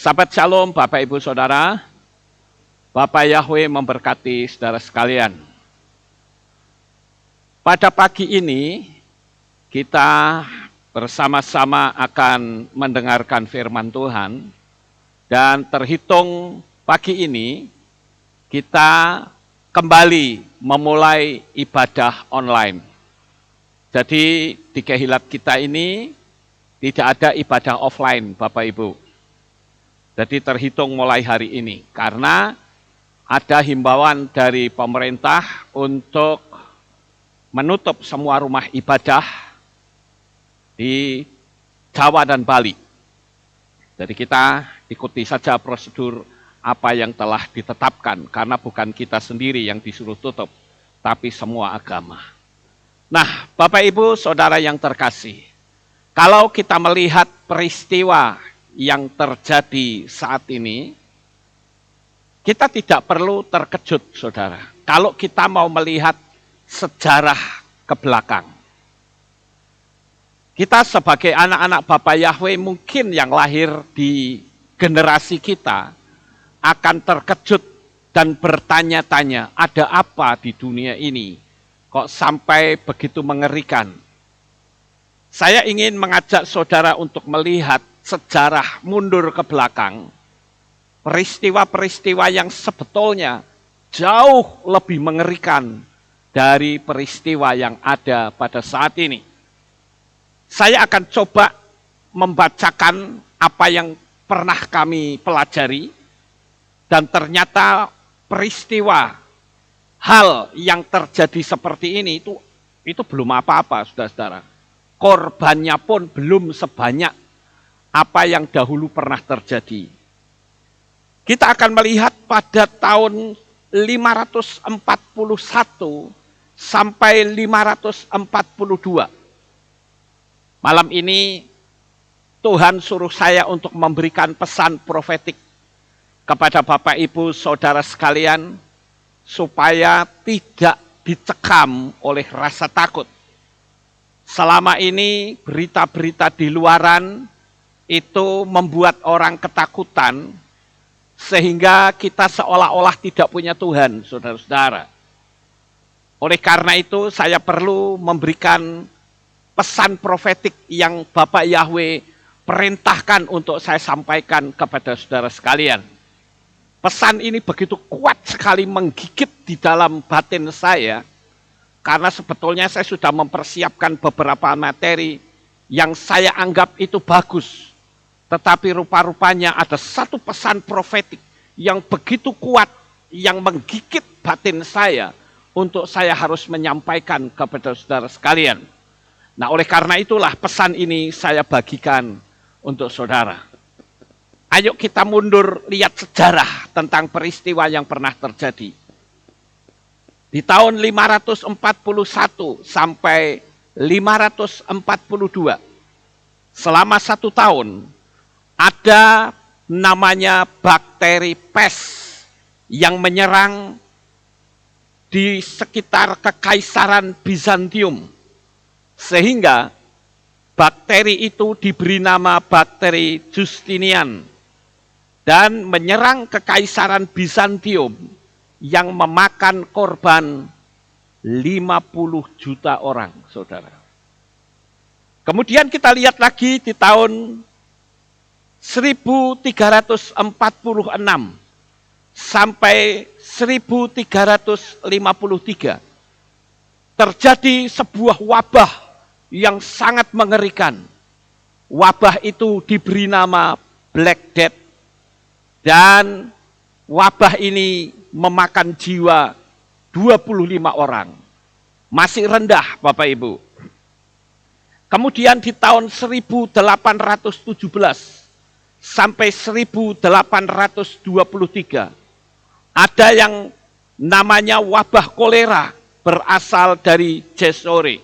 Sahabat Shalom, Bapak Ibu Saudara, Bapak Yahweh memberkati saudara sekalian. Pada pagi ini, kita bersama-sama akan mendengarkan firman Tuhan, dan terhitung pagi ini, kita kembali memulai ibadah online. Jadi di Kehilat kita ini, tidak ada ibadah offline, Bapak Ibu. Jadi terhitung mulai hari ini, karena ada himbauan dari pemerintah untuk menutup semua rumah ibadah di Jawa dan Bali. Jadi kita ikuti saja prosedur apa yang telah ditetapkan, karena bukan kita sendiri yang disuruh tutup, tapi semua agama. Nah, Bapak Ibu Saudara yang terkasih, kalau kita melihat peristiwa yang terjadi saat ini, kita tidak perlu terkejut, saudara. Kalau kita mau melihat sejarah ke belakang, kita sebagai anak-anak Bapak Yahweh mungkin yang lahir di generasi kita akan terkejut dan bertanya-tanya, ada apa di dunia ini? Kok sampai begitu mengerikan? Saya ingin mengajak saudara untuk melihat sejarah mundur ke belakang, peristiwa-peristiwa yang sebetulnya jauh lebih mengerikan dari peristiwa yang ada pada saat ini. Saya akan coba membacakan apa yang pernah kami pelajari, dan ternyata peristiwa hal yang terjadi seperti ini itu belum apa-apa, saudara-saudara. Korbannya pun belum sebanyak apa yang dahulu pernah terjadi. Kita akan melihat pada tahun 541 sampai 542. Malam ini Tuhan suruh saya untuk memberikan pesan profetik kepada Bapak Ibu Saudara sekalian, supaya tidak dicekam oleh rasa takut. Selama ini berita-berita di luaran itu membuat orang ketakutan, sehingga kita seolah-olah tidak punya Tuhan, saudara-saudara. Oleh karena itu, saya perlu memberikan pesan profetik yang Bapak Yahweh perintahkan untuk saya sampaikan kepada saudara sekalian. Pesan ini begitu kuat sekali menggigit di dalam batin saya, karena sebetulnya saya sudah mempersiapkan beberapa materi yang saya anggap itu bagus. Tetapi rupa-rupanya ada satu pesan profetik yang begitu kuat, yang menggigit batin saya, untuk saya harus menyampaikan kepada saudara sekalian. Nah, oleh karena itulah pesan ini saya bagikan untuk saudara. Ayo kita mundur lihat sejarah tentang peristiwa yang pernah terjadi. Di tahun 541 sampai 542, selama 1 tahun, ada namanya bakteri pes yang menyerang di sekitar Kekaisaran Bizantium, sehingga bakteri itu diberi nama bakteri Justinian dan menyerang Kekaisaran Bizantium yang memakan korban 50 juta orang, saudara. Kemudian kita lihat lagi di tahun 1346 sampai 1353 terjadi sebuah wabah yang sangat mengerikan. Wabah itu diberi nama Black Death, dan wabah ini memakan jiwa 25 orang. Masih rendah, Bapak Ibu. Kemudian di tahun 1817 sampai 1823, ada yang namanya wabah kolera berasal dari Jesore.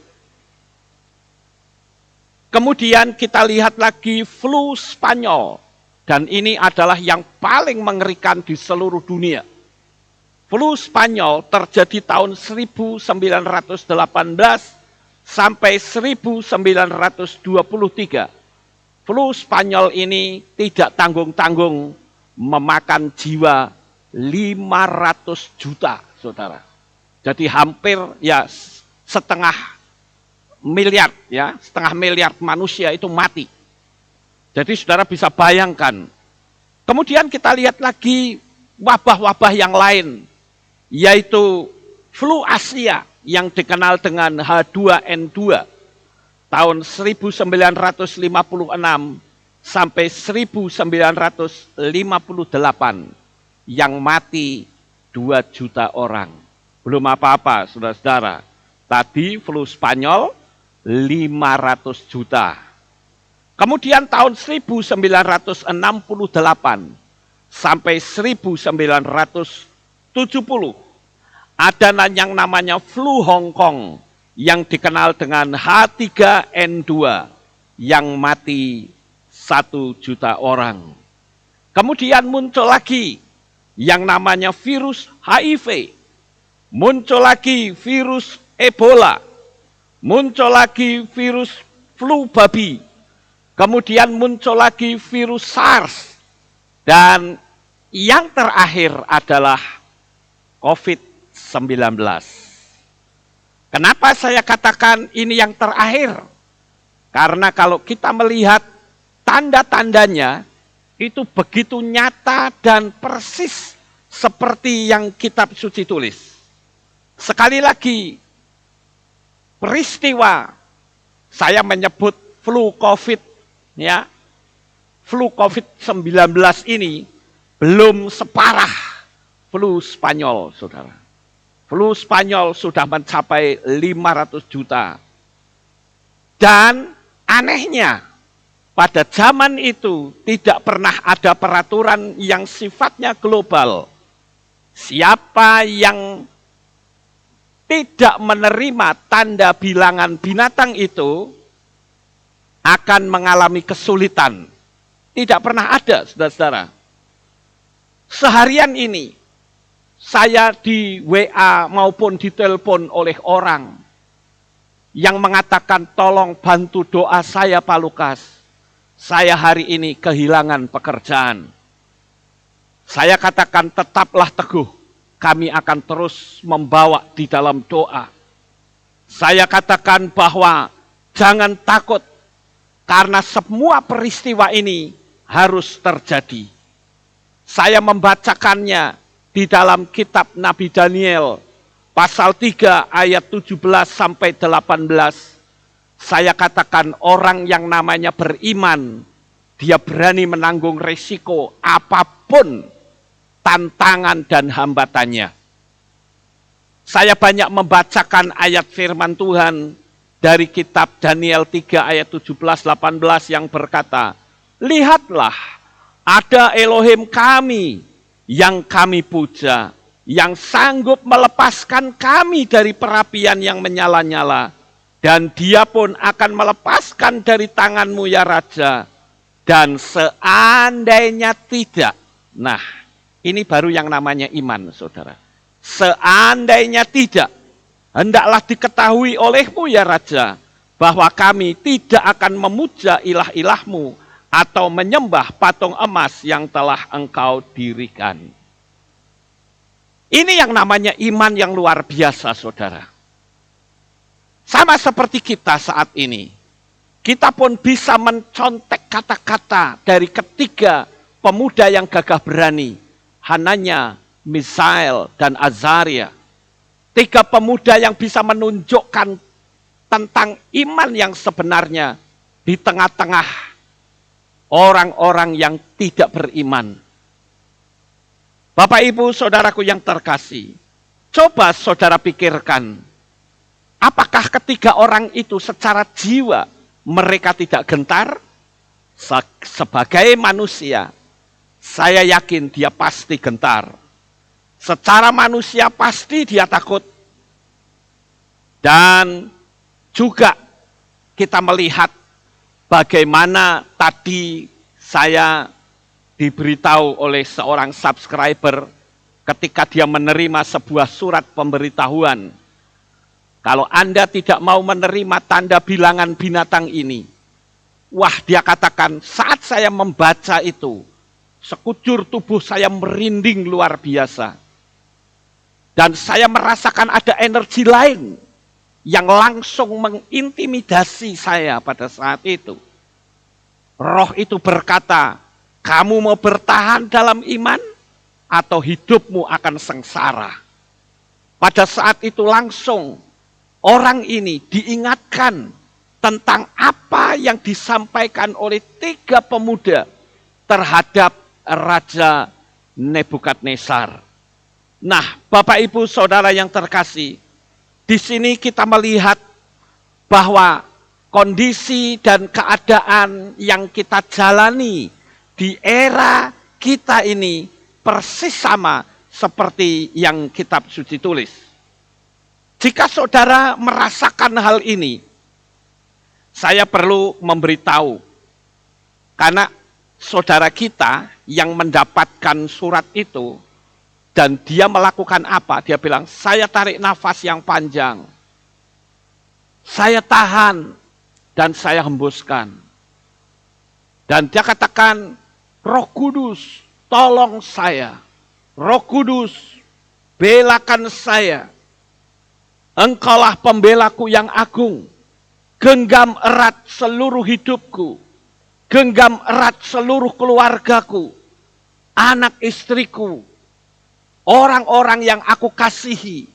Kemudian kita lihat lagi flu Spanyol, dan ini adalah yang paling mengerikan di seluruh dunia. Flu Spanyol terjadi tahun 1918 sampai 1923. flu Spanyol ini tidak tanggung-tanggung memakan jiwa 500 juta, saudara. Jadi hampir ya setengah miliar manusia itu mati. Jadi saudara bisa bayangkan. Kemudian kita lihat lagi wabah-wabah yang lain, yaitu flu Asia yang dikenal dengan H2N2 tahun 1956 sampai 1958 yang mati 2 juta orang. Belum apa-apa, saudara-saudara. Tadi flu Spanyol 500 juta. Kemudian tahun 1968 sampai 1970 ada yang namanya flu Hong Kong yang dikenal dengan H3N2 yang mati 1 juta orang. Kemudian muncul lagi yang namanya virus HIV, muncul lagi virus Ebola, muncul lagi virus flu babi, kemudian muncul lagi virus SARS, dan yang terakhir adalah COVID-19. Kenapa saya katakan ini yang terakhir? Karena kalau kita melihat tanda-tandanya, itu begitu nyata dan persis seperti yang kitab suci tulis. Sekali lagi, peristiwa saya menyebut flu COVID, ya, flu COVID-19 ini belum separah flu Spanyol, saudara. Flu Spanyol sudah mencapai 500 juta. Dan anehnya, pada zaman itu tidak pernah ada peraturan yang sifatnya global. Siapa yang tidak menerima tanda bilangan binatang itu akan mengalami kesulitan. Tidak pernah ada, saudara-saudara. Seharian ini, saya di WA maupun ditelepon oleh orang yang mengatakan, tolong bantu doa saya Pak Lukas. Saya hari ini kehilangan pekerjaan. Saya katakan tetaplah teguh. Kami akan terus membawa di dalam doa. Saya katakan bahwa jangan takut. Karena semua peristiwa ini harus terjadi. Saya membacakannya di dalam kitab Nabi Daniel pasal 3 ayat 17 sampai 18. Saya katakan orang yang namanya beriman, dia berani menanggung risiko apapun tantangan dan hambatannya. Saya banyak membacakan ayat firman Tuhan dari kitab Daniel 3 ayat 17-18 yang berkata, lihatlah ada Elohim kami yang kami puja, yang sanggup melepaskan kami dari perapian yang menyala-nyala, dan dia pun akan melepaskan dari tanganmu ya Raja, dan seandainya tidak, nah ini baru yang namanya iman, saudara. Seandainya tidak, hendaklah diketahui olehmu ya Raja, bahwa kami tidak akan memuja ilah-ilahmu atau menyembah patung emas yang telah engkau dirikan. Ini yang namanya iman yang luar biasa, saudara. Sama seperti kita saat ini. Kita pun bisa mencontek kata-kata dari ketiga pemuda yang gagah berani. Hananya, Misael, dan Azaria. 3 pemuda yang bisa menunjukkan tentang iman yang sebenarnya di tengah-tengah orang-orang yang tidak beriman. Bapak, Ibu, saudaraku yang terkasih, coba saudara pikirkan, apakah ketiga orang itu secara jiwa mereka tidak gentar? Sebagai manusia, saya yakin dia pasti gentar. Secara manusia pasti dia takut. Dan juga kita melihat bagaimana tadi saya diberitahu oleh seorang subscriber ketika dia menerima sebuah surat pemberitahuan. Kalau Anda tidak mau menerima tanda bilangan binatang ini, Wah, dia katakan, saat saya membaca itu, sekujur tubuh saya merinding luar biasa. Dan saya merasakan ada energi lain yang langsung mengintimidasi saya pada saat itu. Roh itu berkata, kamu mau bertahan dalam iman atau hidupmu akan sengsara. Pada saat itu langsung orang ini diingatkan tentang apa yang disampaikan oleh 3 pemuda terhadap Raja Nebukadnezar. Nah, Bapak Ibu Saudara yang terkasih, di sini kita melihat bahwa kondisi dan keadaan yang kita jalani di era kita ini persis sama seperti yang kitab suci tulis. Jika saudara merasakan hal ini, saya perlu memberitahu, karena saudara kita yang mendapatkan surat itu, dan dia melakukan apa? Dia bilang, saya tarik nafas yang panjang. Saya tahan dan saya hembuskan. Dan dia katakan, Roh Kudus, tolong saya. Roh Kudus, belakan saya. Engkaulah pembelaku yang agung. Genggam erat seluruh hidupku. Genggam erat seluruh keluargaku. Anak istriku. Orang-orang yang aku kasihi,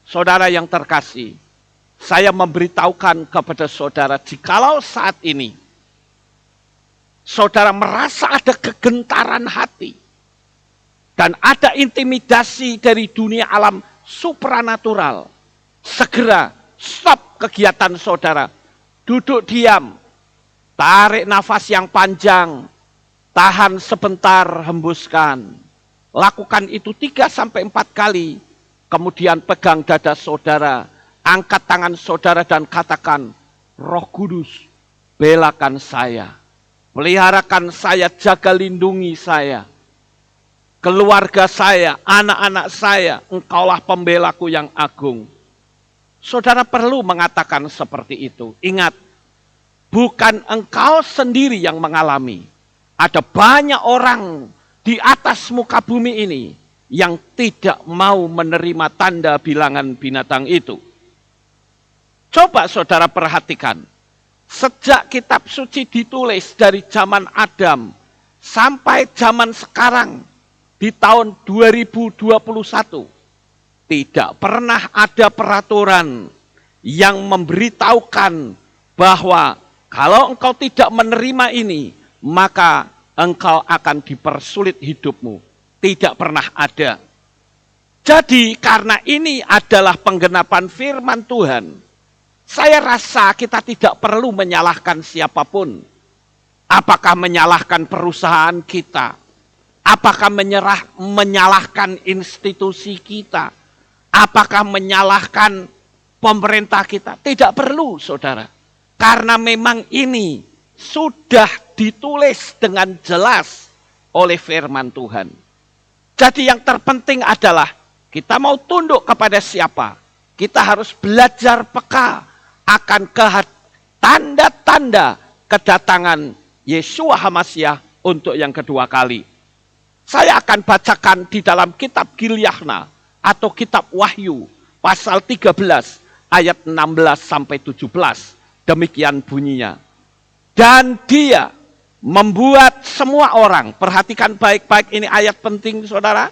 saudara yang terkasih, saya memberitahukan kepada saudara, jikalau saat ini, saudara merasa ada kegentaran hati, dan ada intimidasi dari dunia alam supranatural, segera stop kegiatan saudara, duduk diam, tarik nafas yang panjang, tahan sebentar, hembuskan. Lakukan itu 3-4 kali. Kemudian pegang dada saudara. Angkat tangan saudara dan katakan, Roh Kudus, belakan saya. Peliharakan saya, jaga lindungi saya. Keluarga saya, anak-anak saya, engkaulah pembelaku yang agung. Saudara perlu mengatakan seperti itu. Ingat, bukan engkau sendiri yang mengalami. Ada banyak orang di atas muka bumi ini yang tidak mau menerima tanda bilangan binatang itu. Coba saudara perhatikan, sejak kitab suci ditulis dari zaman Adam sampai zaman sekarang di tahun 2021, tidak pernah ada peraturan yang memberitahukan bahwa kalau engkau tidak menerima ini, maka engkau akan dipersulit hidupmu. Tidak pernah ada. Jadi karena ini adalah penggenapan firman Tuhan, saya rasa kita tidak perlu menyalahkan siapapun. Apakah menyalahkan perusahaan kita? Apakah menyalahkan institusi kita? Apakah menyalahkan pemerintah kita? Tidak perlu, saudara. Karena memang ini sudah ditulis dengan jelas oleh firman Tuhan. Jadi yang terpenting adalah kita mau tunduk kepada siapa. Kita harus belajar peka akan tanda-tanda kedatangan Yeshua HaMashiach untuk yang kedua kali. Saya akan bacakan di dalam kitab Gilyahna atau kitab Wahyu pasal 13 ayat 16 sampai 17. Demikian bunyinya. Dan dia membuat semua orang, perhatikan baik-baik, ini ayat penting saudara.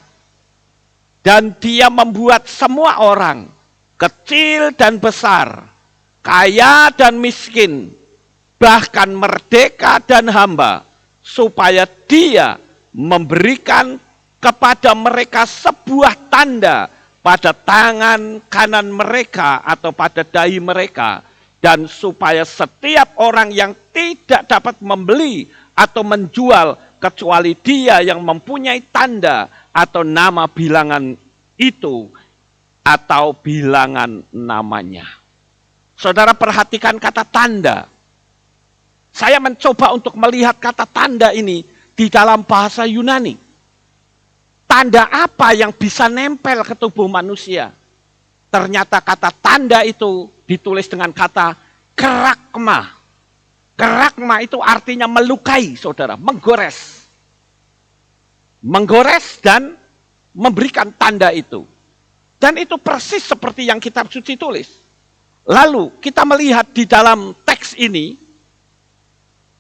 Dan dia membuat semua orang, kecil dan besar, kaya dan miskin, bahkan merdeka dan hamba, supaya dia memberikan kepada mereka sebuah tanda pada tangan kanan mereka atau pada dahi mereka, dan supaya setiap orang yang tidak dapat membeli atau menjual kecuali dia yang mempunyai tanda atau nama bilangan itu atau bilangan namanya. Saudara perhatikan kata tanda. Saya mencoba untuk melihat kata tanda ini di dalam bahasa Yunani. Tanda apa yang bisa nempel ke tubuh manusia? Ternyata kata tanda itu ditulis dengan kata kerakma. Keragma itu artinya melukai, saudara, menggores. Menggores dan memberikan tanda itu. Dan itu persis seperti yang kitab suci tulis. Lalu kita melihat di dalam teks ini,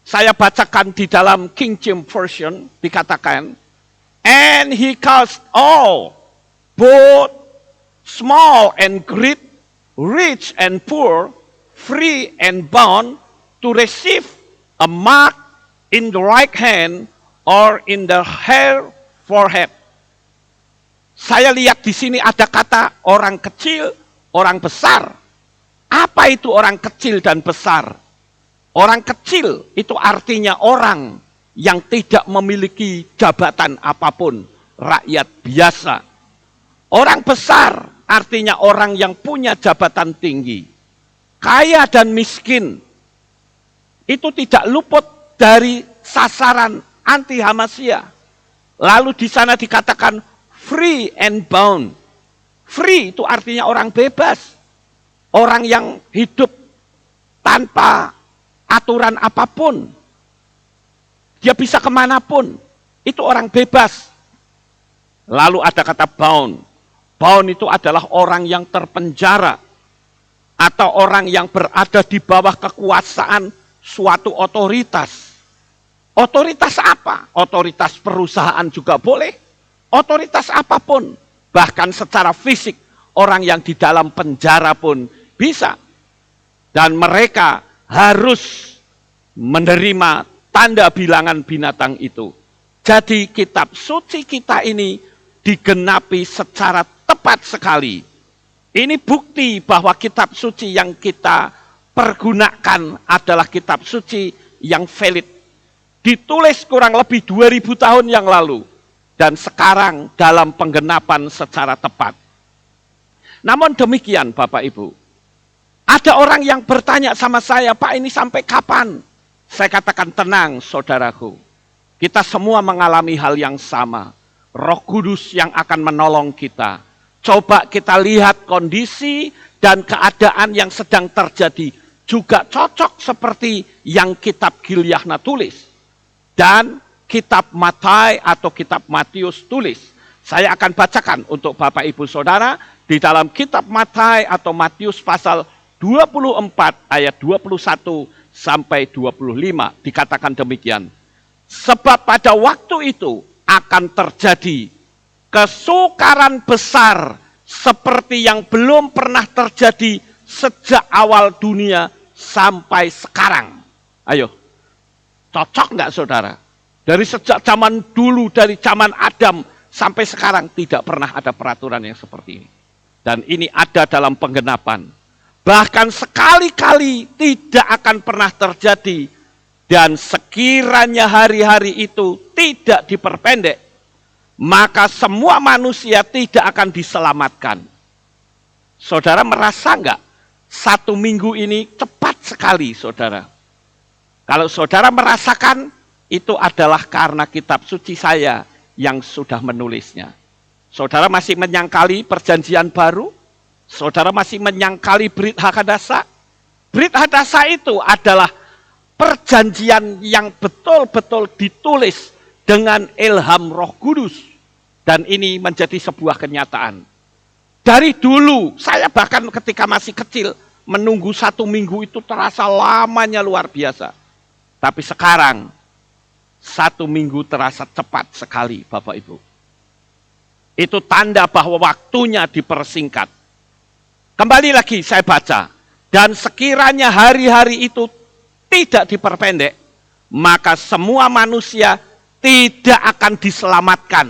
saya bacakan di dalam King James Version, dikatakan, and he caused all, both small and great, rich and poor, free and bound, to receive a mark in the right hand or in the hair forehead. Saya lihat di sini ada kata orang kecil, orang besar. Apa itu orang kecil dan besar? Orang kecil itu artinya orang yang tidak memiliki jabatan apapun, rakyat biasa. Orang besar artinya orang yang punya jabatan tinggi. Kaya dan miskin itu tidak luput dari sasaran anti Hamasiyah. Lalu di sana dikatakan free and bound. Free itu artinya orang bebas. Orang yang hidup tanpa aturan apapun. Dia bisa kemanapun. Itu orang bebas. Lalu ada kata bound. Bound itu adalah orang yang terpenjara. Atau orang yang berada di bawah kekuasaan suatu otoritas. Otoritas apa? Otoritas perusahaan juga boleh. Otoritas apapun. Bahkan secara fisik. Orang yang di dalam penjara pun bisa. Dan mereka harus menerima tanda bilangan binatang itu. Jadi kitab suci kita ini digenapi secara tepat sekali. Ini bukti bahwa kitab suci yang kita pergunakan adalah kitab suci yang valid. Ditulis kurang lebih 2000 tahun yang lalu. Dan sekarang dalam penggenapan secara tepat. Namun demikian Bapak Ibu. Ada orang yang bertanya sama saya, Pak ini sampai kapan? Saya katakan tenang saudaraku. Kita semua mengalami hal yang sama. Roh Kudus yang akan menolong kita. Coba kita lihat kondisi dan keadaan yang sedang terjadi juga cocok seperti yang kitab Gilyahna tulis. Dan kitab Matai atau kitab Matius tulis. Saya akan bacakan untuk Bapak Ibu Saudara di dalam kitab Matai atau Matius pasal 24 ayat 21 sampai 25 dikatakan demikian. Sebab pada waktu itu akan terjadi kesukaran besar seperti yang belum pernah terjadi sejak awal dunia sampai sekarang. Ayo, cocok nggak saudara? Dari sejak zaman dulu, dari zaman Adam sampai sekarang tidak pernah ada peraturan yang seperti ini. Dan ini ada dalam penggenapan. Bahkan sekali-kali tidak akan pernah terjadi. Dan sekiranya hari-hari itu tidak diperpendek, maka semua manusia tidak akan diselamatkan. Saudara merasa enggak? 1 minggu ini cepat sekali saudara. Kalau saudara merasakan, itu adalah karena kitab suci saya yang sudah menulisnya. Saudara masih menyangkali perjanjian baru? Saudara masih menyangkali Brit Hadasa? Brit Hadasa itu adalah perjanjian yang betul-betul ditulis dengan ilham Roh Kudus. Dan ini menjadi sebuah kenyataan. Dari dulu, saya bahkan ketika masih kecil, menunggu 1 minggu itu terasa lamanya luar biasa. Tapi sekarang, 1 minggu terasa cepat sekali Bapak Ibu. Itu tanda bahwa waktunya dipersingkat. Kembali lagi saya baca. Dan sekiranya hari-hari itu tidak diperpendek, maka semua manusia tidak akan diselamatkan.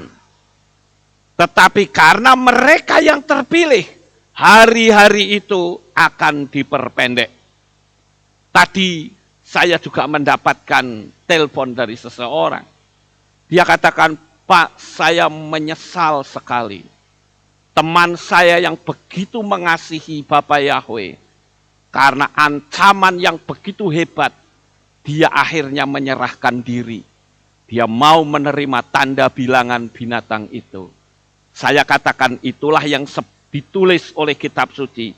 Tetapi karena mereka yang terpilih, hari-hari itu akan diperpendek. Tadi saya juga mendapatkan telepon dari seseorang. Dia katakan, Pak, saya menyesal sekali. Teman saya yang begitu mengasihi Bapak Yahweh, karena ancaman yang begitu hebat, dia akhirnya menyerahkan diri. Dia mau menerima tanda bilangan binatang itu. Saya katakan itulah yang ditulis oleh kitab suci.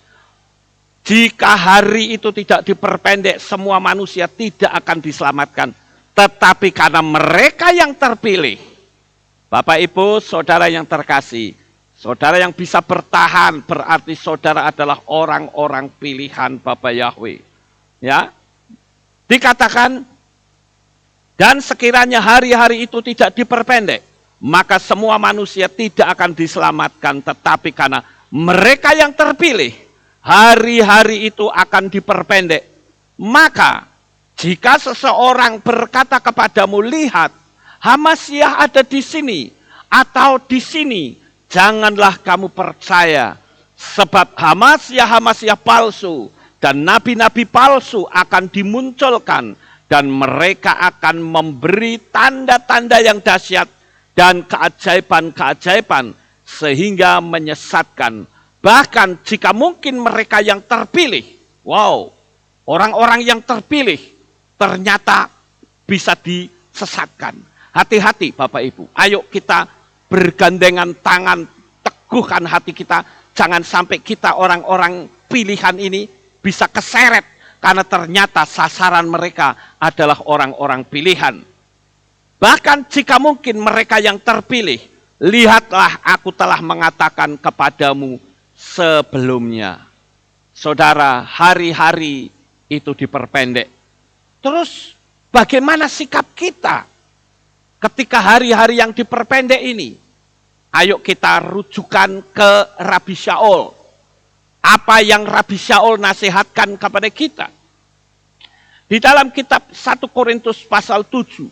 Jika hari itu tidak diperpendek, semua manusia tidak akan diselamatkan. Tetapi karena mereka yang terpilih, Bapak Ibu, saudara yang terkasih, saudara yang bisa bertahan, berarti saudara adalah orang-orang pilihan Bapa Yahweh. Ya, dikatakan, dan sekiranya hari-hari itu tidak diperpendek, maka semua manusia tidak akan diselamatkan. Tetapi karena mereka yang terpilih, hari-hari itu akan diperpendek. Maka jika seseorang berkata kepadamu, lihat, Hamasyah ada di sini atau di sini, janganlah kamu percaya. Sebab Hamasyah palsu dan nabi-nabi palsu akan dimunculkan, dan mereka akan memberi tanda-tanda yang dahsyat dan keajaiban-keajaiban sehingga menyesatkan. Bahkan jika mungkin mereka yang terpilih, wow, orang-orang yang terpilih ternyata bisa disesatkan. Hati-hati Bapak Ibu, ayo kita bergandengan tangan, teguhkan hati kita, jangan sampai kita orang-orang pilihan ini bisa keseret, karena ternyata sasaran mereka adalah orang-orang pilihan. Bahkan jika mungkin mereka yang terpilih, lihatlah aku telah mengatakan kepadamu sebelumnya. Saudara, hari-hari itu diperpendek. Terus bagaimana sikap kita ketika hari-hari yang diperpendek ini? Ayo kita rujukan ke Rabi Shaul. Apa yang Rabi Shaul nasihatkan kepada kita? Di dalam kitab 1 Korintus pasal 7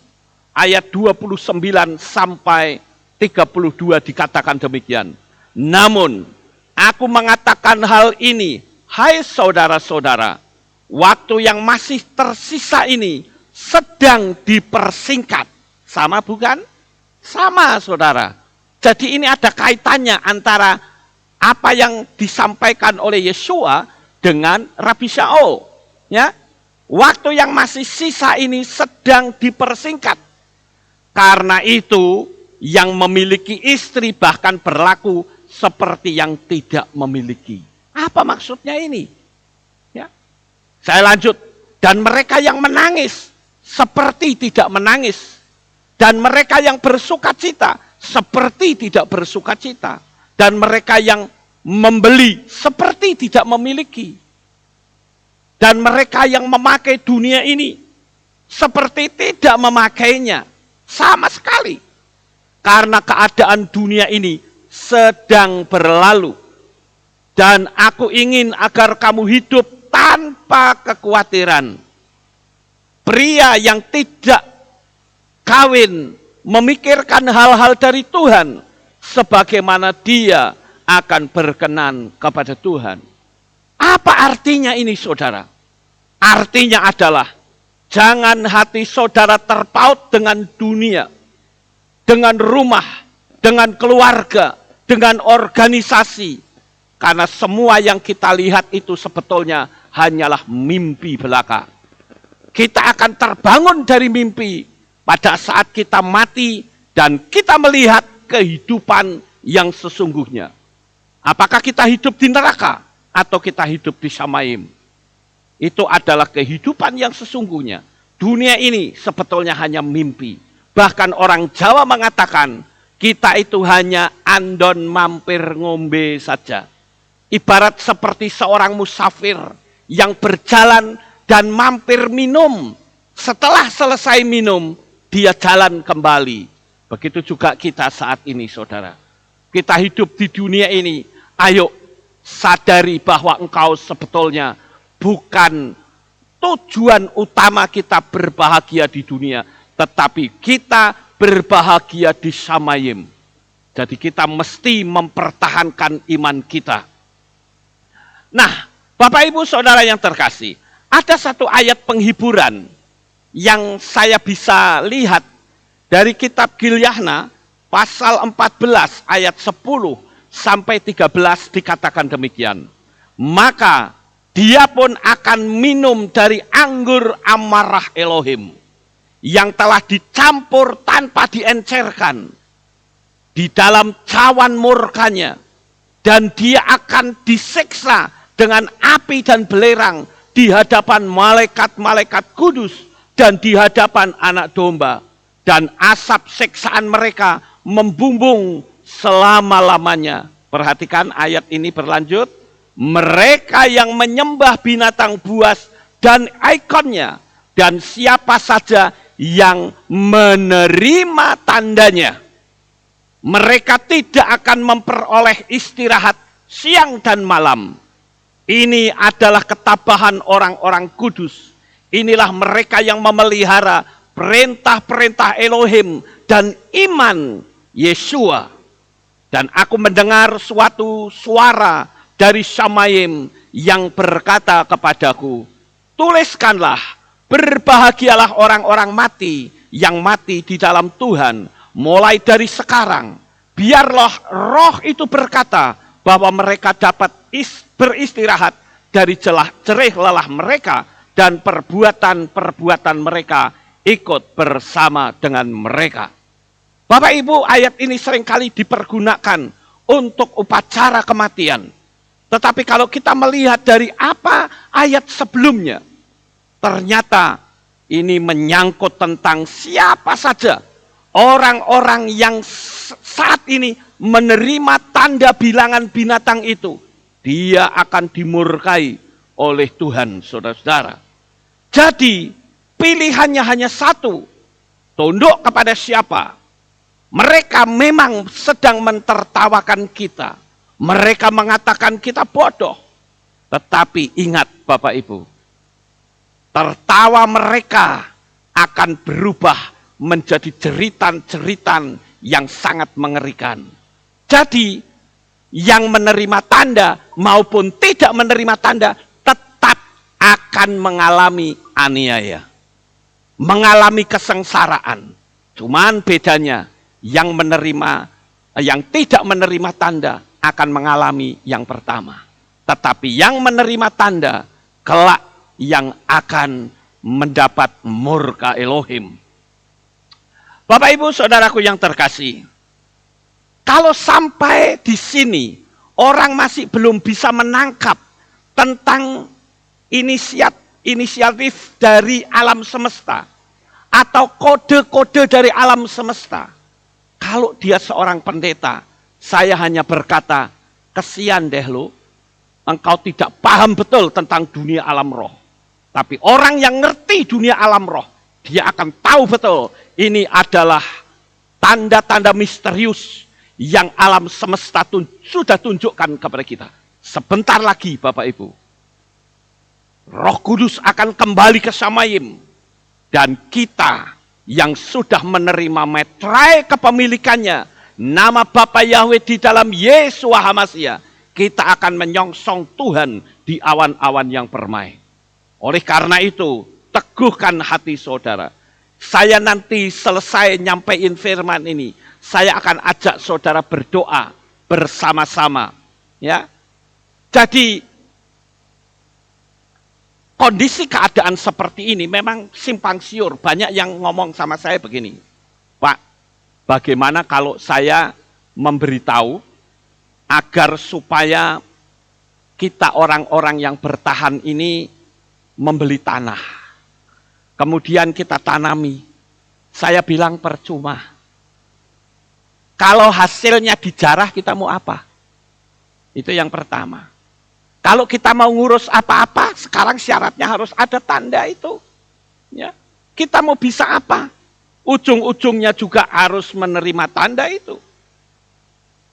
ayat 29 sampai 32 dikatakan demikian. Namun aku mengatakan hal ini, hai saudara-saudara, waktu yang masih tersisa ini sedang dipersingkat. Sama bukan? Sama saudara. Jadi ini ada kaitannya antara apa yang disampaikan oleh Yesua dengan Rabi Shaul. Ya, waktu yang masih sisa ini sedang dipersingkat. Karena itu, yang memiliki istri bahkan berlaku seperti yang tidak memiliki. Apa maksudnya ini? Ya, saya lanjut. Dan mereka yang menangis seperti tidak menangis. Dan mereka yang bersukacita seperti tidak bersukacita. Dan mereka yang membeli seperti tidak memiliki. Dan mereka yang memakai dunia ini seperti tidak memakainya. Sama sekali. Karena keadaan dunia ini sedang berlalu. Dan aku ingin agar kamu hidup tanpa kekhawatiran. Pria yang tidak kawin memikirkan hal-hal dari Tuhan, sebagaimana dia akan berkenan kepada Tuhan. Apa artinya ini saudara? Artinya adalah, jangan hati saudara terpaut dengan dunia, dengan rumah, dengan keluarga, dengan organisasi. Karena semua yang kita lihat itu sebetulnya hanyalah mimpi belaka. Kita akan terbangun dari mimpi pada saat kita mati dan kita melihat kehidupan yang sesungguhnya. Apakah kita hidup di neraka atau kita hidup di Samaim? Itu adalah kehidupan yang sesungguhnya. Dunia ini sebetulnya hanya mimpi. Bahkan orang Jawa mengatakan, kita itu hanya andon mampir ngombe saja. Ibarat seperti seorang musafir yang berjalan dan mampir minum. Setelah selesai minum, dia jalan kembali. Begitu juga kita saat ini, saudara. Kita hidup di dunia ini, ayo sadari bahwa engkau sebetulnya bukan tujuan utama kita berbahagia di dunia, tetapi kita berbahagia di Samayim. Jadi kita mesti mempertahankan iman kita. Nah, Bapak Ibu Saudara yang terkasih, ada satu ayat penghiburan yang saya bisa lihat dari kitab Gilyahna pasal 14 ayat 10 sampai 13 dikatakan demikian. Maka dia pun akan minum dari anggur amarah Elohim yang telah dicampur tanpa diencerkan di dalam cawan murkanya, dan dia akan disiksa dengan api dan belerang di hadapan malaikat-malaikat kudus dan di hadapan anak domba. Dan asap siksaan mereka membumbung selama-lamanya. Perhatikan ayat ini berlanjut. Mereka yang menyembah binatang buas dan ikonnya, dan siapa saja yang menerima tandanya, mereka tidak akan memperoleh istirahat siang dan malam. Ini adalah ketabahan orang-orang kudus. Inilah mereka yang memelihara perintah-perintah Elohim dan iman Yeshua. Dan aku mendengar suatu suara dari Shamayim yang berkata kepadaku, tuliskanlah, berbahagialah orang-orang mati yang mati di dalam Tuhan mulai dari sekarang. Biarlah roh itu berkata bahwa mereka dapat beristirahat dari jerih lelah mereka, dan perbuatan-perbuatan mereka ikut bersama dengan mereka. Bapak Ibu, ayat ini seringkali dipergunakan untuk upacara kematian. Tetapi kalau kita melihat dari apa ayat sebelumnya, ternyata ini menyangkut tentang siapa saja orang-orang yang saat ini menerima tanda bilangan binatang itu. Dia akan dimurkai oleh Tuhan, saudara-saudara. Jadi pilihannya hanya satu, tunduk kepada siapa. Mereka memang sedang mentertawakan kita. Mereka mengatakan kita bodoh. Tetapi ingat Bapak Ibu, tertawa mereka akan berubah menjadi jeritan-jeritan yang sangat mengerikan. Jadi yang menerima tanda maupun tidak menerima tanda tetap akan mengalami aniaya, mengalami kesengsaraan. Cuman bedanya yang tidak menerima tanda akan mengalami yang pertama. Tetapi yang menerima tanda kelak yang akan mendapat murka Elohim. Bapak Ibu saudaraku yang terkasih, kalau sampai di sini orang masih belum bisa menangkap tentang inisiatif dari alam semesta atau kode-kode dari alam semesta, kalau dia seorang pendeta, saya hanya berkata, kesian deh lo, engkau tidak paham betul tentang dunia alam roh. Tapi orang yang ngerti dunia alam roh, dia akan tahu betul ini adalah tanda-tanda misterius yang alam semesta sudah tunjukkan kepada kita. Sebentar lagi Bapak Ibu, Roh Kudus akan kembali ke Shamayim, dan kita yang sudah menerima metrai kepemilikannya, nama Bapa Yahweh di dalam Yeshua HaMashiach, kita akan menyongsong Tuhan di awan-awan yang permai. Oleh karena itu, teguhkan hati saudara. Saya nanti selesai nyampein firman ini, saya akan ajak saudara berdoa bersama-sama. Ya, jadi kondisi keadaan seperti ini memang simpang siur. Banyak yang ngomong sama saya begini, Pak, bagaimana kalau saya memberitahu agar supaya kita orang-orang yang bertahan ini membeli tanah, kemudian kita tanami. Saya bilang percuma. Kalau hasilnya dijarah kita mau apa? Itu yang pertama. Kalau kita mau ngurus apa-apa, sekarang syaratnya harus ada tanda itu. Ya. Kita mau bisa apa? Ujung-ujungnya juga harus menerima tanda itu.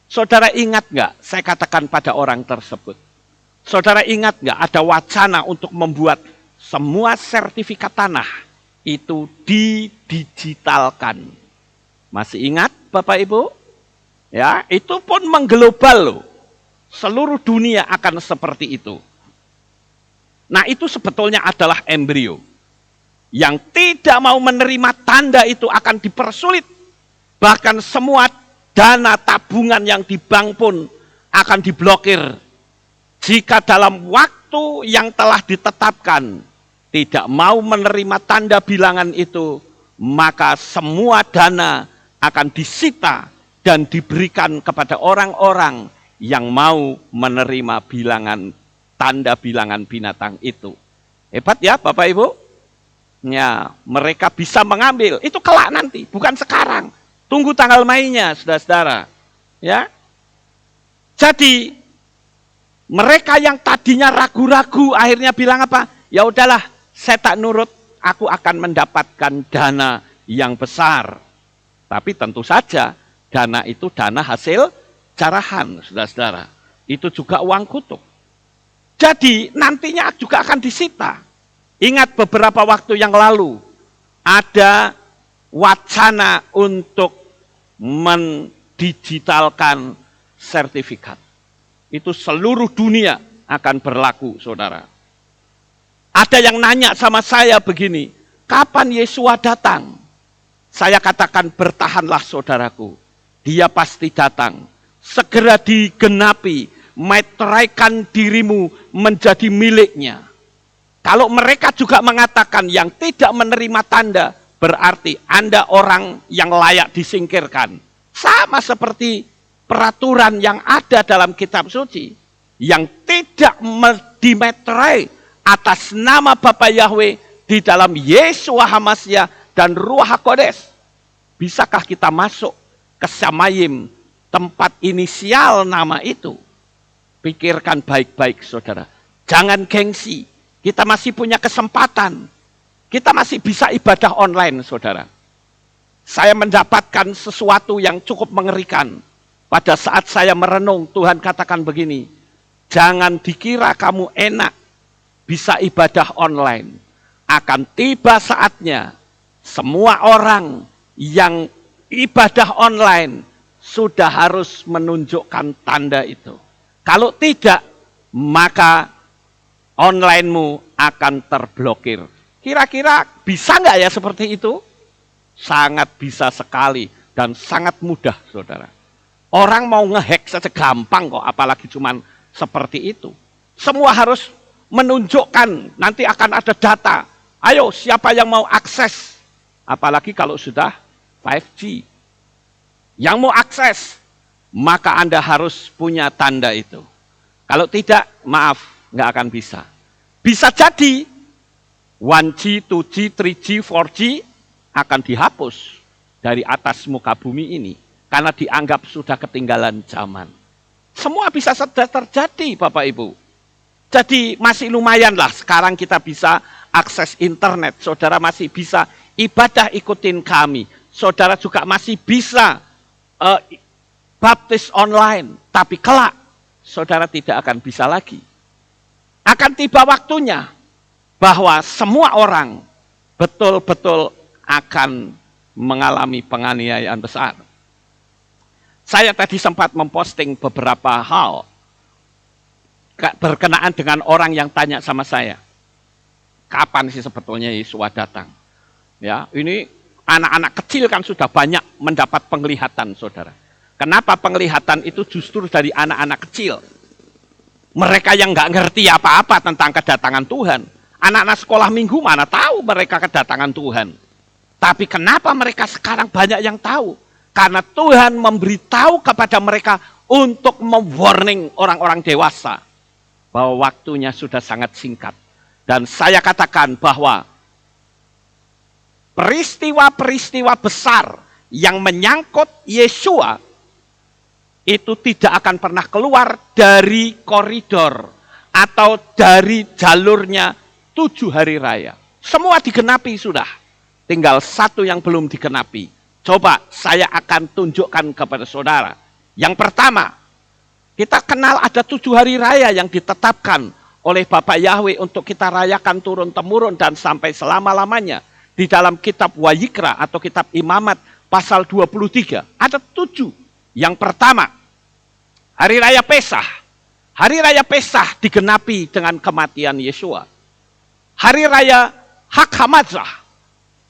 Saudara ingat nggak saya katakan pada orang tersebut? Saudara ingat nggak ada wacana untuk membuat semua sertifikat tanah itu didigitalkan? Masih ingat Bapak Ibu? Ya, itu pun mengglobal loh. Seluruh dunia akan seperti itu. Nah, itu sebetulnya adalah embrio. Yang tidak mau menerima tanda itu akan dipersulit. Bahkan semua dana tabungan yang di bank pun akan diblokir. Jika dalam waktu yang telah ditetapkan tidak mau menerima tanda bilangan itu, maka semua dana akan disita dan diberikan kepada orang-orang yang mau menerima bilangan tanda bilangan binatang itu. Hebat ya Bapak Ibu? Ya, mereka bisa mengambil. Itu kelak nanti, bukan sekarang. Tunggu tanggal mainnya, saudara-saudara. Ya. Jadi mereka yang tadinya ragu-ragu akhirnya bilang apa? Ya udahlah, saya tak nurut, aku akan mendapatkan dana yang besar. Tapi tentu saja dana itu dana hasil jarahan, saudara-saudara. Itu juga uang kutuk. Jadi nantinya juga akan disita. Ingat beberapa waktu yang lalu ada wacana untuk mendigitalkan sertifikat. Itu seluruh dunia akan berlaku, saudara. Ada yang nanya sama saya begini, kapan Yesua datang? Saya katakan bertahanlah saudaraku. Dia pasti datang. Segera digenapi, meteraikan dirimu menjadi miliknya. Kalau mereka juga mengatakan yang tidak menerima tanda, berarti Anda orang yang layak disingkirkan. Sama seperti peraturan yang ada dalam kitab suci. Yang tidak dimeterai atas nama Bapa Yahweh di dalam Yesua HaMashiach dan Ruach HaKodes. Bisakah kita masuk ke Samayim, tempat inisial nama itu? Pikirkan baik-baik saudara. Jangan gengsi. Kita masih punya kesempatan. Kita masih bisa ibadah online, saudara. Saya mendapatkan sesuatu yang cukup mengerikan. Pada saat saya merenung, Tuhan katakan begini, jangan dikira kamu enak bisa ibadah online. Akan tiba saatnya, semua orang yang ibadah online sudah harus menunjukkan tanda itu. Kalau tidak, maka online-mu akan terblokir. Kira-kira bisa nggak ya seperti itu? Sangat bisa sekali dan sangat mudah, saudara. Orang mau ngehack saja gampang kok, apalagi cuman seperti itu. Semua harus menunjukkan, nanti akan ada data. Ayo, siapa yang mau akses? Apalagi kalau sudah 5G. Yang mau akses, maka Anda harus punya tanda itu. Kalau tidak, maaf, nggak akan bisa. Bisa jadi 1G, 2G, 3G, 4G akan dihapus dari atas muka bumi ini karena dianggap sudah ketinggalan zaman. Semua bisa terjadi, Bapak Ibu. Jadi masih lumayan lah sekarang kita bisa akses internet. Saudara masih bisa ibadah ikutin kami. Saudara juga masih bisa baptis online. Tapi kelak saudara tidak akan bisa lagi. Akan tiba waktunya bahwa semua orang betul-betul akan mengalami penganiayaan besar. Saya tadi sempat memposting beberapa hal berkenaan dengan orang yang tanya sama saya, kapan sih sebetulnya Yesua datang? Ya, ini anak-anak kecil kan sudah banyak mendapat penglihatan, saudara. Kenapa penglihatan itu justru dari anak-anak kecil? Mereka yang nggak ngerti apa-apa tentang kedatangan Tuhan. Anak-anak sekolah minggu mana tahu mereka kedatangan Tuhan. Tapi kenapa mereka sekarang banyak yang tahu? Karena Tuhan memberitahu kepada mereka untuk mewarning orang-orang dewasa. Bahwa waktunya sudah sangat singkat. Dan saya katakan bahwa peristiwa-peristiwa besar yang menyangkut Yesua itu tidak akan pernah keluar dari koridor atau dari jalurnya 7 hari raya. Semua digenapi sudah. Tinggal satu yang belum digenapi. Coba saya akan tunjukkan kepada saudara. Yang pertama, kita kenal ada 7 hari raya yang ditetapkan oleh Bapak Yahweh untuk kita rayakan turun-temurun dan sampai selama-lamanya. Di dalam kitab Wayikra atau kitab Imamat pasal 23. Ada 7. Yang pertama, Hari Raya Pesah. Hari Raya Pesah digenapi dengan kematian Yesua. Hari Raya Hak Hamazah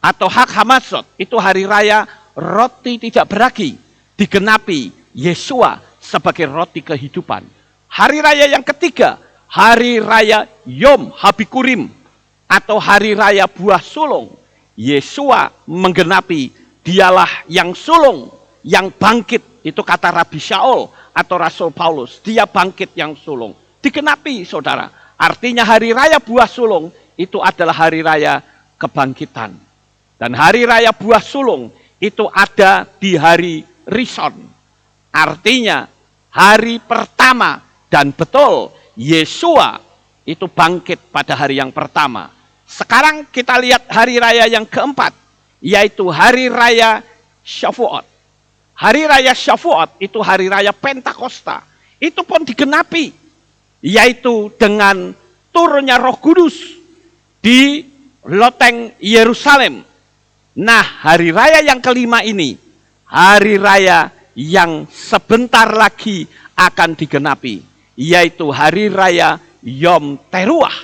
atau Hak Hamatzot itu hari raya roti tidak beragi. Digenapi Yesua sebagai roti kehidupan. Hari raya yang ketiga, Hari Raya Yom Habikurim atau Hari Raya Buah Sulung. Yesua menggenapi, dialah yang sulung, yang bangkit. Itu kata Rabi Shaul atau Rasul Paulus. Dia bangkit yang sulung. Digenapi, saudara. Artinya hari raya buah sulung itu adalah hari raya kebangkitan. Dan hari raya buah sulung itu ada di hari Rison. Artinya hari pertama, dan betul Yesua itu bangkit pada hari yang pertama. Sekarang kita lihat hari raya yang keempat, yaitu hari raya Shavuot. Hari raya Shavuot itu hari raya Pentakosta. Itu pun digenapi, yaitu dengan turunnya Roh Kudus di loteng Yerusalem. Nah, hari raya yang kelima ini, hari raya yang sebentar lagi akan digenapi, yaitu hari raya Yom Teruah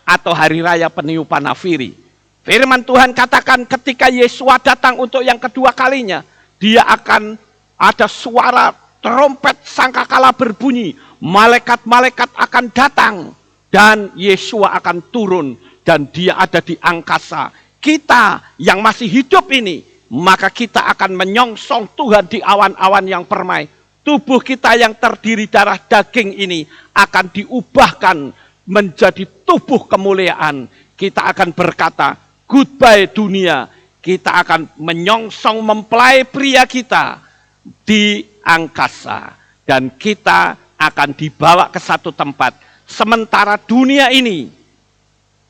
atau hari raya peniupan nafiri. Firman Tuhan katakan ketika Yesua datang untuk yang kedua kalinya, dia akan ada suara trompet sangkakala berbunyi, malaikat-malaikat akan datang, dan Yesua akan turun, dan dia ada di angkasa. Kita yang masih hidup ini, maka kita akan menyongsong Tuhan di awan-awan yang permai. Tubuh kita yang terdiri darah daging ini akan diubahkan menjadi tubuh kemuliaan. Kita akan berkata, goodbye dunia. Kita akan menyongsong mempelai pria kita di angkasa, dan kita akan dibawa ke satu tempat, sementara dunia ini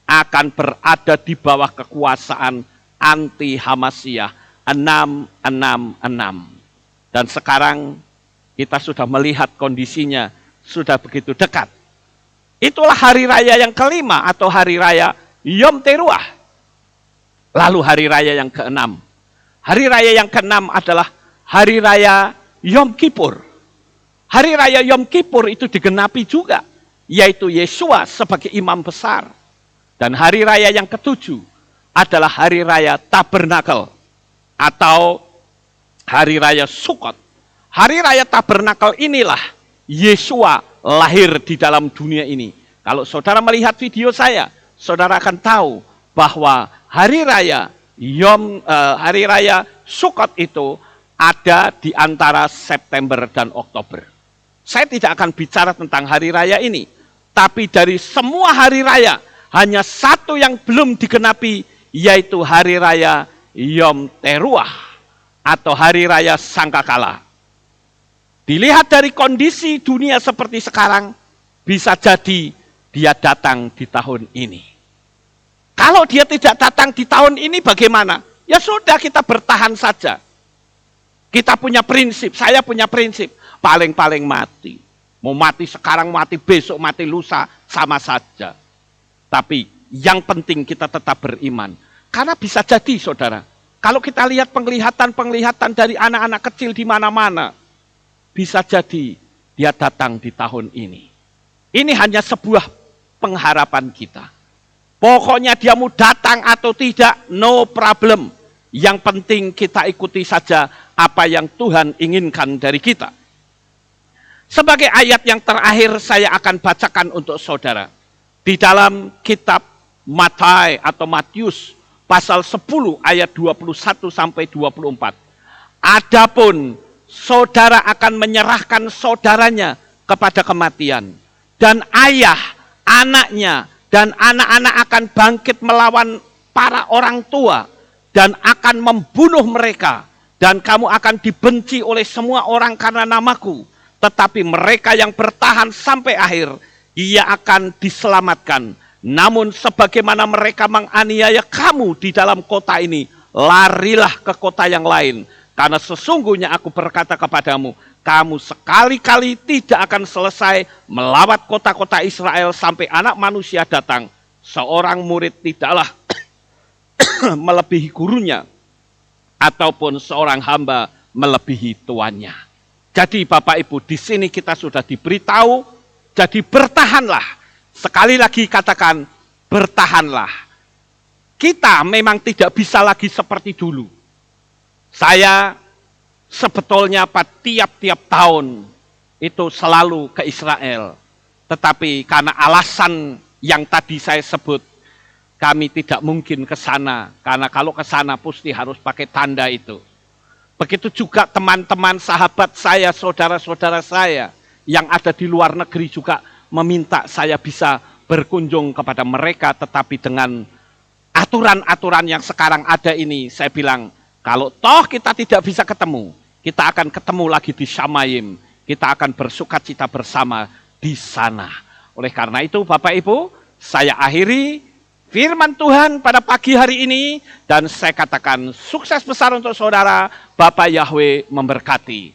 akan berada di bawah kekuasaan anti Hamasyah 666. Dan sekarang kita sudah melihat kondisinya sudah begitu dekat. Itulah hari raya yang kelima atau hari raya Yom Teruah. Lalu hari raya yang keenam. Hari raya yang keenam adalah hari raya Yom Kippur. Hari raya Yom Kippur itu digenapi juga, yaitu Yesua sebagai imam besar. Dan hari raya yang ketujuh adalah hari raya Tabernakel atau hari raya Sukkot. Hari raya Tabernakel inilah Yesua lahir di dalam dunia ini. Kalau saudara melihat video saya, saudara akan tahu bahwa hari raya Sukkot itu ada di antara September dan Oktober. Saya tidak akan bicara tentang hari raya ini, tapi dari semua hari raya, hanya satu yang belum digenapi, yaitu hari raya Yom Teruah atau hari raya Sangkakala. Dilihat dari kondisi dunia seperti sekarang, bisa jadi dia datang di tahun ini. Kalau dia tidak datang di tahun ini bagaimana? Ya sudah, kita bertahan saja. Kita punya prinsip, saya punya prinsip, paling-paling mati. Mau mati sekarang, mati besok, mati lusa, sama saja. Tapi yang penting kita tetap beriman. Karena bisa jadi saudara, kalau kita lihat penglihatan dari anak-anak kecil di mana-mana, bisa jadi dia datang di tahun ini. Ini hanya sebuah pengharapan kita. Pokoknya dia mau datang atau tidak, no problem. Yang penting kita ikuti saja apa yang Tuhan inginkan dari kita. Sebagai ayat yang terakhir saya akan bacakan untuk saudara. Di dalam kitab Matius atau Matius pasal 10 ayat 21 sampai 24. Adapun saudara akan menyerahkan saudaranya kepada kematian. Dan ayah, anaknya, dan anak-anak akan bangkit melawan para orang tua. Dan akan membunuh mereka. Dan kamu akan dibenci oleh semua orang karena namaku. Tetapi mereka yang bertahan sampai akhir, ia akan diselamatkan. Namun sebagaimana mereka menganiaya kamu di dalam kota ini, larilah ke kota yang lain. Karena sesungguhnya aku berkata kepadamu, kamu sekali-kali tidak akan selesai melawat kota-kota Israel sampai anak manusia datang. Seorang murid tidaklah melebihi gurunya, ataupun seorang hamba melebihi tuannya. Jadi Bapak Ibu, di sini kita sudah diberitahu, jadi bertahanlah. Sekali lagi katakan, bertahanlah. Kita memang tidak bisa lagi seperti dulu. Saya sebetulnya tiap-tiap tahun itu selalu ke Israel. Tetapi karena alasan yang tadi saya sebut, kami tidak mungkin ke sana. Karena kalau ke sana pasti harus pakai tanda itu. Begitu juga teman-teman, sahabat saya, saudara-saudara saya yang ada di luar negeri juga meminta saya bisa berkunjung kepada mereka, tetapi dengan aturan-aturan yang sekarang ada ini, saya bilang, kalau toh kita tidak bisa ketemu, kita akan ketemu lagi di Shamayim, kita akan bersukacita bersama di sana. Oleh karena itu, Bapak Ibu, saya akhiri firman Tuhan pada pagi hari ini, dan saya katakan sukses besar untuk saudara. Bapak Yahweh memberkati.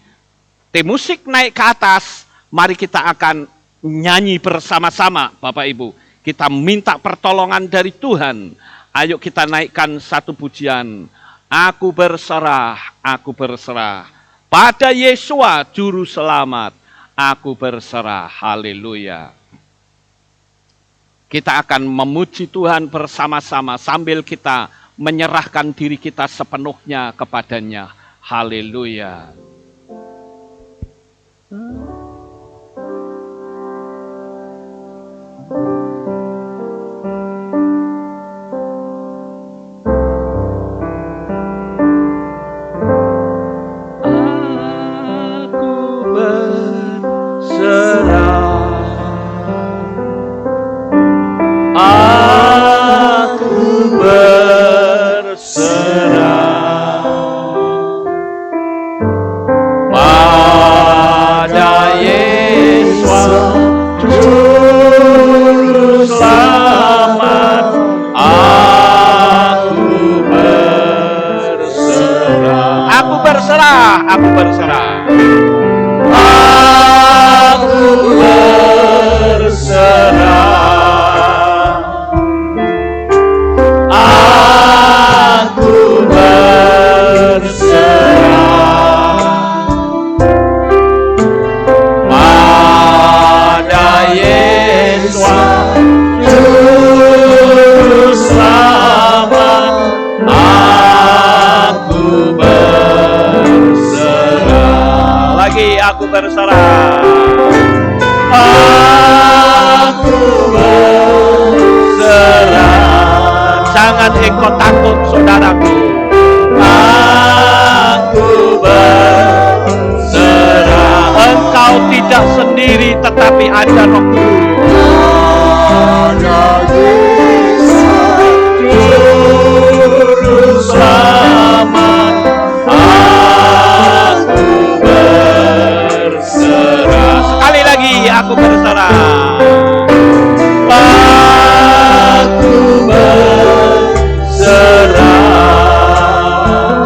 Tim musik naik ke atas, mari kita akan nyanyi bersama-sama, Bapak Ibu. Kita minta pertolongan dari Tuhan. Ayo kita naikkan satu pujian. Aku berserah pada Yesua Juru Selamat. Aku berserah, haleluya. Kita akan memuji Tuhan bersama-sama sambil kita menyerahkan diri kita sepenuhnya kepadanya. Haleluya. Aku berserah. Aku berserah. Jangan engkau takut, saudaraku. Aku berserah. Engkau tidak sendiri, tetapi ada Roh Kudus. Juru Selamat. Sekali lagi, aku berserah. Aku berserah.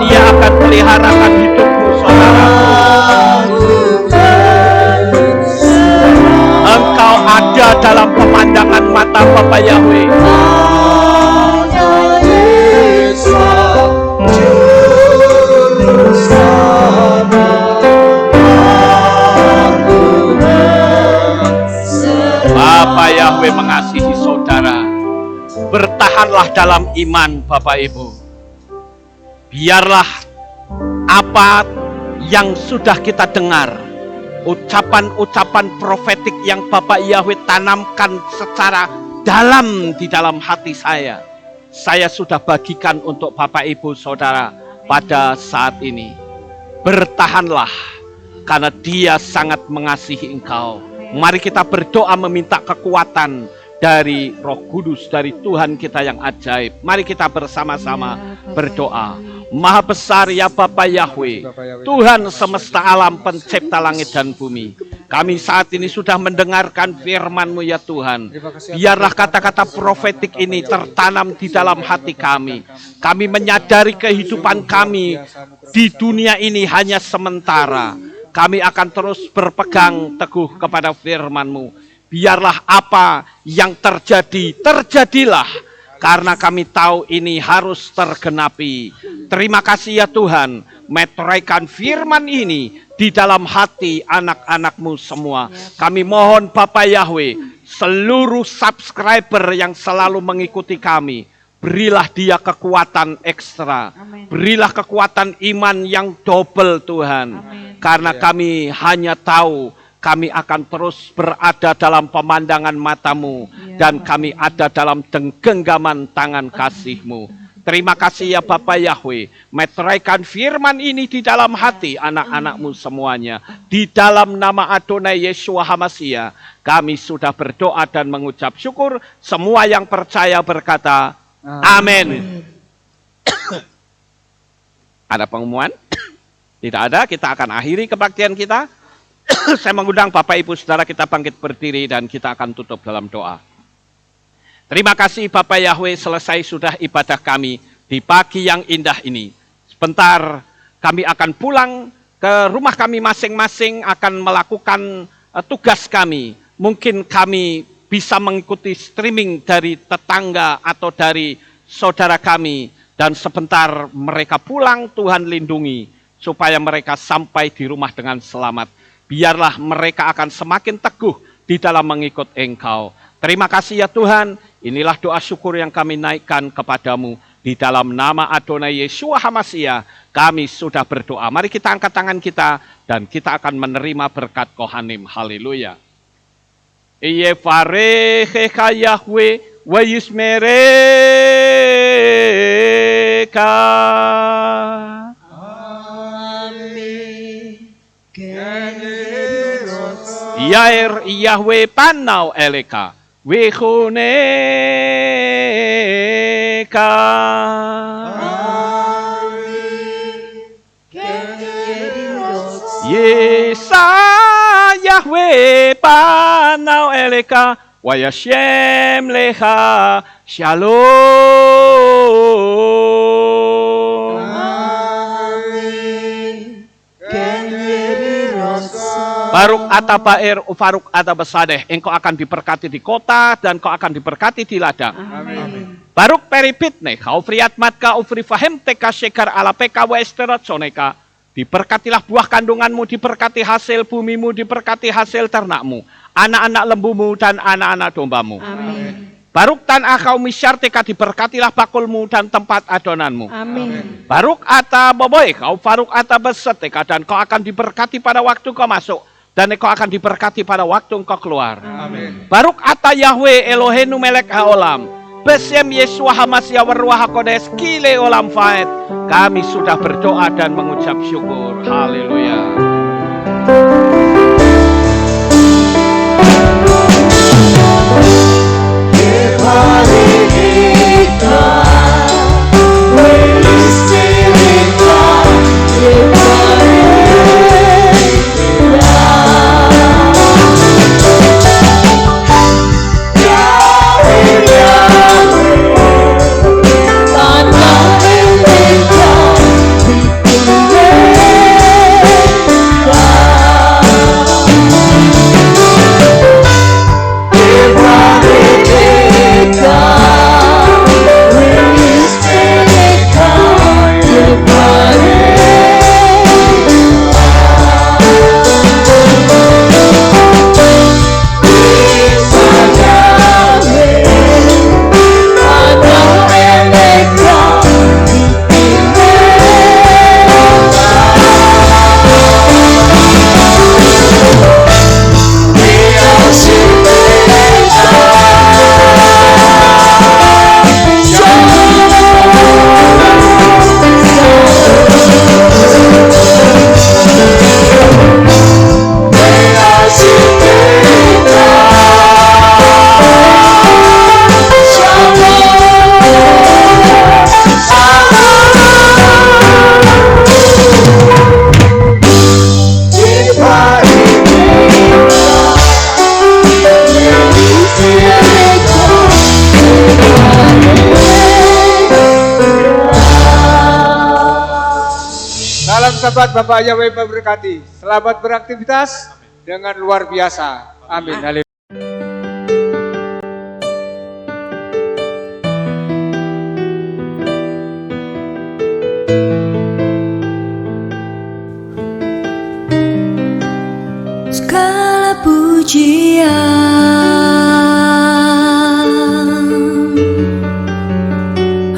Dia akan peliharakan hidupmu, saudaraku. Engkau ada dalam pemandangan mata Bapa Yahweh. Bapa Yahweh mengasihi saudara. Bertahanlah dalam iman, Bapak Ibu. Biarlah apa yang sudah kita dengar, ucapan-ucapan profetik yang Bapak Yahweh tanamkan secara dalam di dalam hati saya sudah bagikan untuk Bapak Ibu saudara pada saat ini. Bertahanlah, karena Dia sangat mengasihi engkau. Mari kita berdoa meminta kekuatan dari Roh Kudus, dari Tuhan kita yang ajaib. Mari kita bersama-sama berdoa. Maha besar ya Bapa Yahweh, Tuhan semesta alam, pencipta langit dan bumi. Kami saat ini sudah mendengarkan firman-Mu ya Tuhan. Biarlah kata-kata profetik ini tertanam di dalam hati kami. Kami menyadari kehidupan kami di dunia ini hanya sementara. Kami akan terus berpegang teguh kepada firman-Mu. Biarlah apa yang terjadi, terjadilah. Karena kami tahu ini harus tergenapi. Terima kasih ya Tuhan, meteraikan firman ini di dalam hati anak-anak-Mu semua. Kami mohon Bapa Yahweh, seluruh subscriber yang selalu mengikuti kami, berilah dia kekuatan ekstra. Amin. Berilah kekuatan iman yang double Tuhan. Amin. Karena kami hanya tahu kami akan terus berada dalam pemandangan mata-Mu. Dan kami ada dalam genggaman tangan kasih-Mu. Terima kasih ya Bapa Yahweh, meteraikan firman ini di dalam hati anak-anakmu semuanya. Di dalam nama Adonai Yeshua HaMashiach, kami sudah berdoa dan mengucap syukur. Semua yang percaya berkata, amin. Ada pengumuman? Tidak ada, kita akan akhiri kebaktian kita. Saya mengundang Bapak Ibu Saudara kita bangkit berdiri dan kita akan tutup dalam doa. Terima kasih Bapak Yahweh, selesai sudah ibadah kami di pagi yang indah ini. Sebentar kami akan pulang ke rumah kami masing-masing, akan melakukan tugas kami. Mungkin kami bisa mengikuti streaming dari tetangga atau dari saudara kami. Dan sebentar mereka pulang, Tuhan lindungi supaya mereka sampai di rumah dengan selamat. Biarlah mereka akan semakin teguh di dalam mengikut Engkau. Terima kasih ya Tuhan, inilah doa syukur yang kami naikkan kepadamu. Di dalam nama Adonai Yeshua HaMashiach, kami sudah berdoa. Mari kita angkat tangan kita, dan kita akan menerima berkat Kohanim. Haleluya. Yevarechecha Yahweh, wa yismereka. Amin. Yair Yahweh panau eleka. Wehoneka. Yesa Yahweh panau eleka. Wayashem leha shalom. Baruk atabair ufaruk atabasadeh. Engkau akan diberkati di kota dan kau akan diberkati di ladang. Amin. Baruk peripitne kau friat matka ufri fahem teka shekar ala peka wa esterat soneka. Diberkatilah buah kandunganmu, diberkati hasil bumimu, diberkati hasil ternakmu, anak-anak lembumu dan anak-anak dombamu. Amin. Baruk tan akau misyarteka, diberkatilah bakulmu dan tempat adonanmu. Amin. Baruk ata boboy kau faruk ata beseteka, dan kau akan diberkati pada waktu kau masuk, dan kau akan diberkati pada waktu engkau keluar. Amin. Baruk ata Yahweh Elohenu melek haolam, besem Yeshua HaMashiach warruah hakodes kile olam faed. Kami sudah berdoa dan mengucap syukur. Haleluya. Sahabat Bapak Yahweh memberkati. Selamat beraktivitas dengan luar biasa. Amin. Haleluya. Segala pujian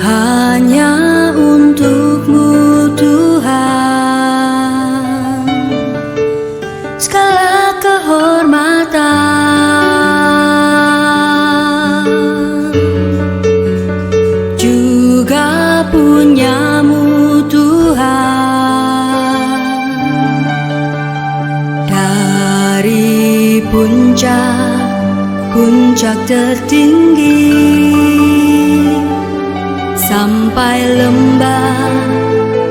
hanya untuk-Mu Tuhan, segala kehormatan juga puncak tertinggi, sampai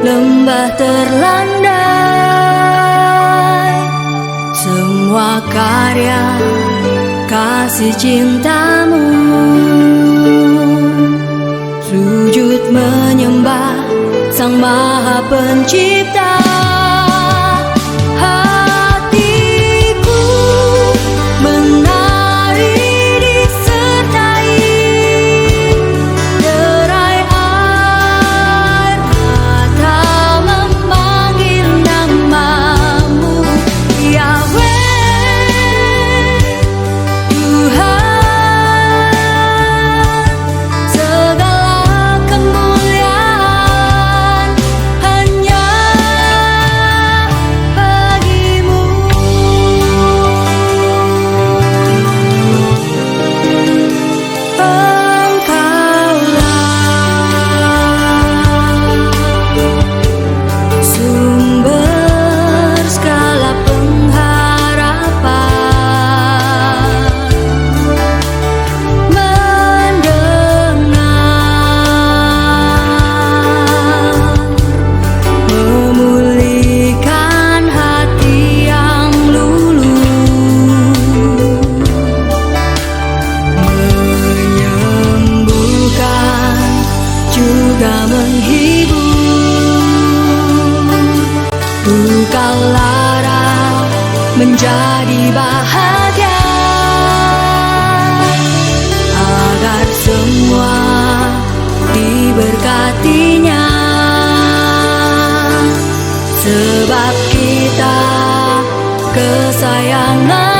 lembah terlandai. Semua karya kasih cintamu, sujud menyembah Sang Maha Pencipta. Hatiku menari disertai derai air mata memanggil namamu, Yahweh Tuhan. Segala kemuliaan hanya bagimu. Engkaulah sumber segala pengharapan, mendengar, memulihkan hati yang luluh, menyembuhkan juga menghibur. Duka lara menjadi bahagia, agar semua diberkatinya. Sebab kita kesayangan